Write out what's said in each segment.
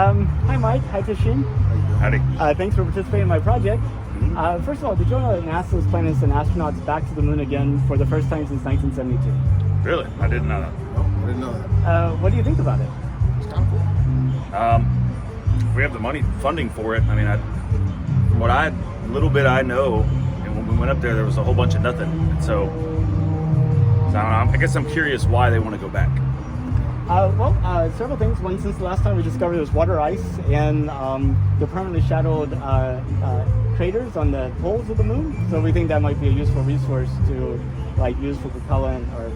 Hi, Mike. Hi, Tasheem. Howdy. Thanks for participating in my project. Mm-hmm. First of all, did you know that NASA is planning to send astronauts back to the moon again for the first time since 1972? Really? I didn't know that. No, I didn't know that. What do you think about it? It's kind of cool. If we have the money funding for it, I mean, from what little bit I know, and when we went up there was a whole bunch of nothing. And so I don't know. I guess I'm curious why they want to go back. Several things. One, since the last time we discovered there was water ice and the permanently shadowed craters on the poles of the moon. So we think that might be a useful resource to use for propellant or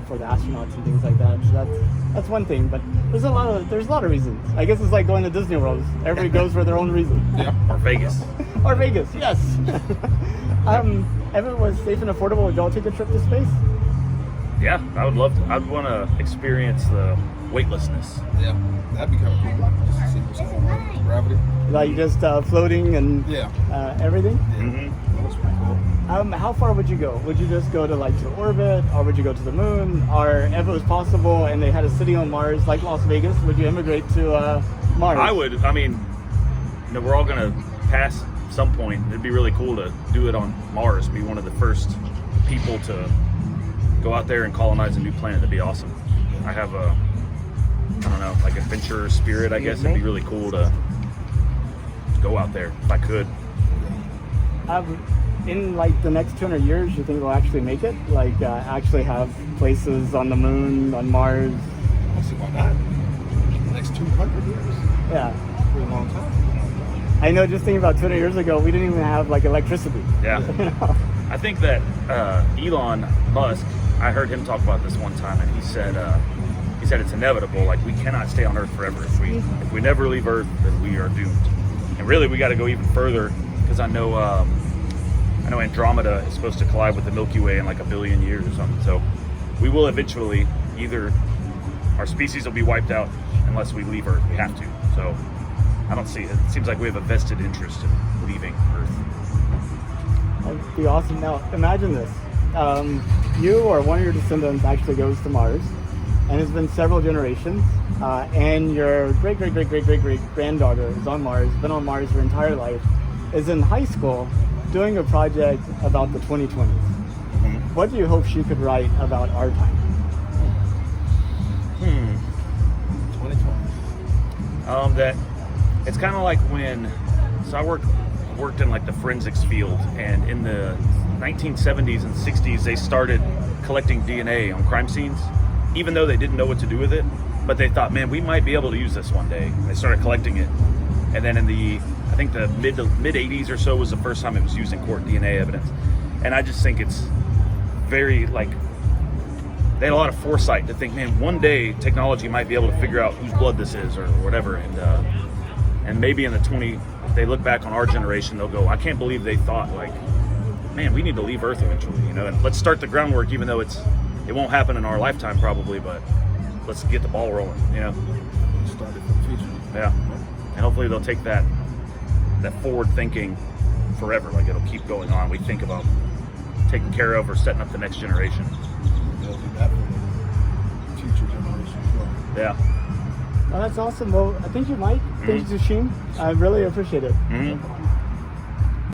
for the astronauts and things like that. So that's one thing. But there's a lot of reasons. I guess it's like going to Disney World. Everybody goes for their own reason. Yeah. Or Vegas. Or Vegas, yes. If it was safe and affordable, would y'all take a trip to space? Yeah, I would love to. I'd want to experience the weightlessness. Yeah, that'd be kind of cool. Just to see what's going on. Gravity. Like just floating and everything? Yeah. Mm-hmm. That looks pretty cool. How far would you go? Would you just go to orbit, or would you go to the moon? Or if it was possible and they had a city on Mars like Las Vegas, would you immigrate to Mars? I would. I mean, we're all going to pass some point. It'd be really cool to do it on Mars, be one of the first people to go out there and colonize a new planet. That'd be awesome. I have adventurer spirit, I guess. It'd be really cool to go out there if I could. In the next 200 years, you think we'll actually make it? Actually have places on the moon, on Mars? I see why not. The next 200 years. Yeah. Pretty long time. I know, just thinking about 200 years ago, we didn't even have electricity. Yeah. I think that Elon Musk, I heard him talk about this one time, and he said it's inevitable. We cannot stay on Earth forever. If we never leave Earth, then we are doomed. And really, we got to go even further, because I know Andromeda is supposed to collide with the Milky Way in 1 billion years or something. So we will eventually either our species will be wiped out unless we leave Earth. We have to. So I don't see it. It seems like we have a vested interest in leaving Earth. That'd be awesome. Now, imagine this. You or one of your descendants actually goes to Mars, and it's been several generations, and your great-great-great-great-great-granddaughter is on Mars, been on Mars her entire life, is in high school doing a project about the 2020s. Mm-hmm. What do you hope she could write about our time? 2020. That it's kind of like when, so I worked in the forensics field, and in the 1970s and 60s they started collecting DNA on crime scenes, even though they didn't know what to do with it, but they thought, man, we might be able to use this one day. And they started collecting it, and then in the mid 80s or so was the first time it was used in court, DNA evidence. And I just think it's very they had a lot of foresight to think, man, one day technology might be able to figure out whose blood this is or whatever, and maybe in if they look back on our generation, they'll go, I can't believe they thought man, we need to leave Earth eventually, and let's start the groundwork, even though it won't happen in our lifetime probably, but let's get the ball rolling, Start it for the future. Yeah. And hopefully they'll take that forward thinking forever. It'll keep going on. We think about taking care of or setting up the next generation. They'll do that for the future generation as well. Yeah. Well, that's awesome. Well, thank you, Mike. Thank you, Tasheem. I really appreciate it. Mm-hmm.